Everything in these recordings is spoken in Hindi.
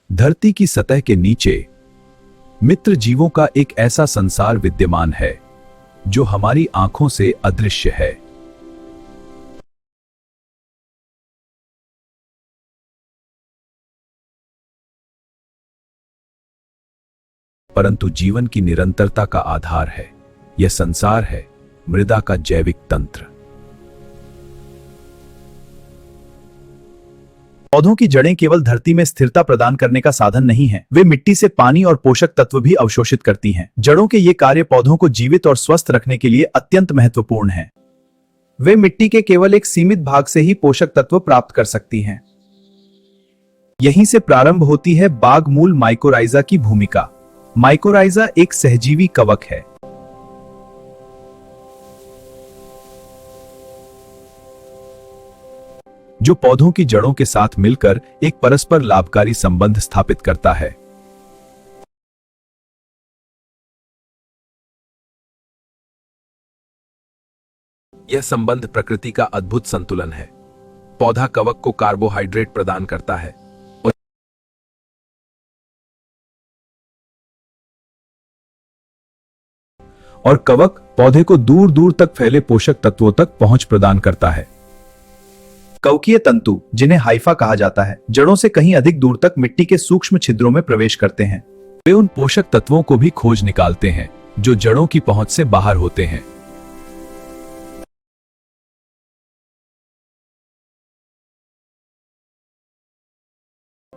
धरती की सतह के नीचे मित्र जीवों का एक ऐसा संसार विद्यमान है जो हमारी आंखों से अदृश्य है। परंतु जीवन की निरंतरता का आधार है। यह संसार है मृदा का जैविक तंत्र। पौधों की जड़ें केवल धरती में स्थिरता प्रदान करने का साधन नहीं है, वे मिट्टी से पानी और पोषक तत्व भी अवशोषित करती हैं। जड़ों के ये कार्य पौधों को जीवित और स्वस्थ रखने के लिए अत्यंत महत्वपूर्ण है। वे मिट्टी के केवल एक सीमित भाग से ही पोषक तत्व प्राप्त कर सकती हैं। यहीं से प्रारंभ होती है बाग मूल माइकोराइजा की भूमिका। माइकोराइजा एक सहजीवी कवक है जो पौधों की जड़ों के साथ मिलकर एक परस्पर लाभकारी संबंध स्थापित करता है। यह संबंध प्रकृति का अद्भुत संतुलन है। पौधा कवक को कार्बोहाइड्रेट प्रदान करता है और कवक पौधे को दूर दूर तक फैले पोषक तत्वों तक पहुंच प्रदान करता है। कवकीय तंतु, जिन्हें हाइफा कहा जाता है, जड़ों से कहीं अधिक दूर तक मिट्टी के सूक्ष्म छिद्रों में प्रवेश करते हैं। वे उन पोषक तत्वों को भी खोज निकालते हैं जो जड़ों की पहुंच से बाहर होते हैं।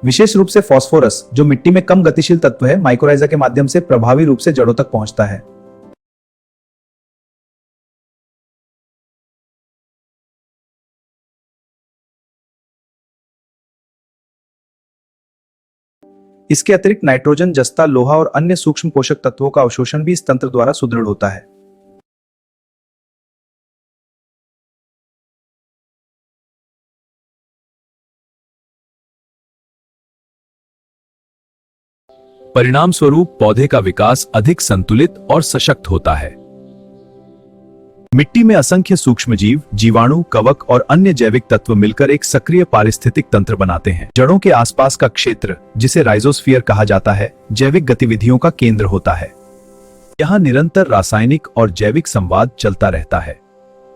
विशेष रूप से फास्फोरस, जो मिट्टी में कम गतिशील तत्व है, माइकोराइजा के माध्यम से प्रभावी रूप से जड़ों तक पहुंचता है। इसके अतिरिक्त नाइट्रोजन, जस्ता, लोहा और अन्य सूक्ष्म पोषक तत्वों का अवशोषण भी इस तंत्र द्वारा सुदृढ़ होता है। परिणाम स्वरूप पौधे का विकास अधिक संतुलित और सशक्त होता है। मिट्टी में असंख्य सूक्ष्मजीव, जीवाणु, कवक और अन्य जैविक तत्व मिलकर एक सक्रिय पारिस्थितिक तंत्र बनाते हैं। जड़ों के आसपास का क्षेत्र, जिसे राइजोस्फीयर कहा जाता है, जैविक गतिविधियों का केंद्र होता है। यहाँ निरंतर रासायनिक और जैविक संवाद चलता रहता है।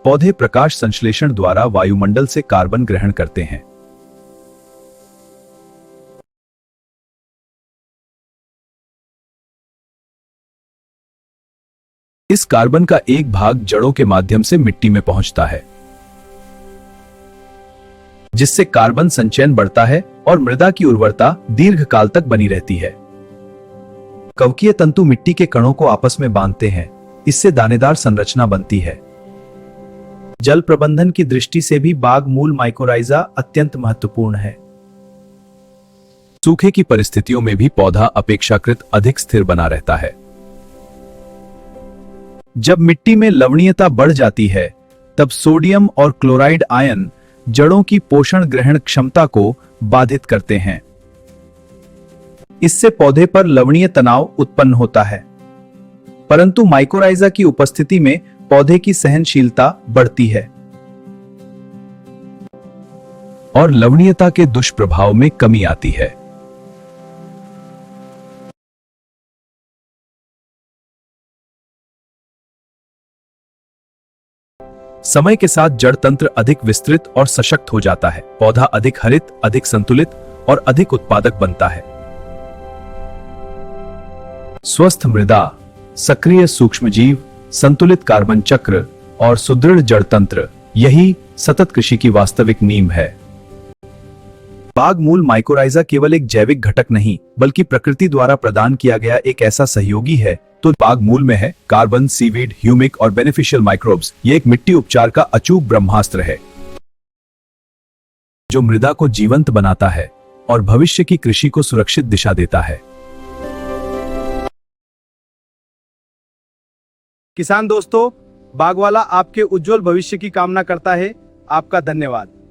पौधे प्रकाश संश्लेषण द्वारा वायुमंडल से कार्बन ग्रहण करते हैं। इस कार्बन का एक भाग जड़ों के माध्यम से मिट्टी में पहुंचता है, जिससे कार्बन संचयन बढ़ता है और मृदा की उर्वरता दीर्घकाल तक बनी रहती है। कवकीय तंतु मिट्टी के कणों को आपस में बांधते हैं, इससे दानेदार संरचना बनती है। जल प्रबंधन की दृष्टि से भी बाग मूल माइकोराइजा अत्यंत महत्वपूर्ण है। सूखे की परिस्थितियों में भी पौधा अपेक्षाकृत अधिक स्थिर बना रहता है। जब मिट्टी में लवणीयता बढ़ जाती है, तब सोडियम और क्लोराइड आयन जड़ों की पोषण ग्रहण क्षमता को बाधित करते हैं। इससे पौधे पर लवणीय तनाव उत्पन्न होता है। परंतु माइकोराइजा की उपस्थिति में पौधे की सहनशीलता बढ़ती है और लवणीयता के दुष्प्रभाव में कमी आती है। समय के साथ जड़ तंत्र अधिक विस्तृत और सशक्त हो जाता है। पौधा अधिक हरित, अधिक संतुलित और अधिक उत्पादक बनता है। स्वस्थ मृदा, सक्रिय सूक्ष्मजीव, संतुलित कार्बन चक्र और सुदृढ़ जड़ तंत्र, यही सतत कृषि की वास्तविक नींव है। बाग मूल माइकोराइजा केवल एक जैविक घटक नहीं, बल्कि प्रकृति द्वारा प्रदान किया गया एक ऐसा सहयोगी है। तो बाग मूल में है कार्बन, सीवीड, ह्यूमिक और बेनिफिशियल माइक्रोब्स। ये एक मिट्टी उपचार का अचूक ब्रह्मास्त्र है जो मृदा को जीवंत बनाता है और भविष्य की कृषि को सुरक्षित दिशा देता है। किसान दोस्तों, बागवाला आपके उज्जवल भविष्य की कामना करता है। आपका धन्यवाद।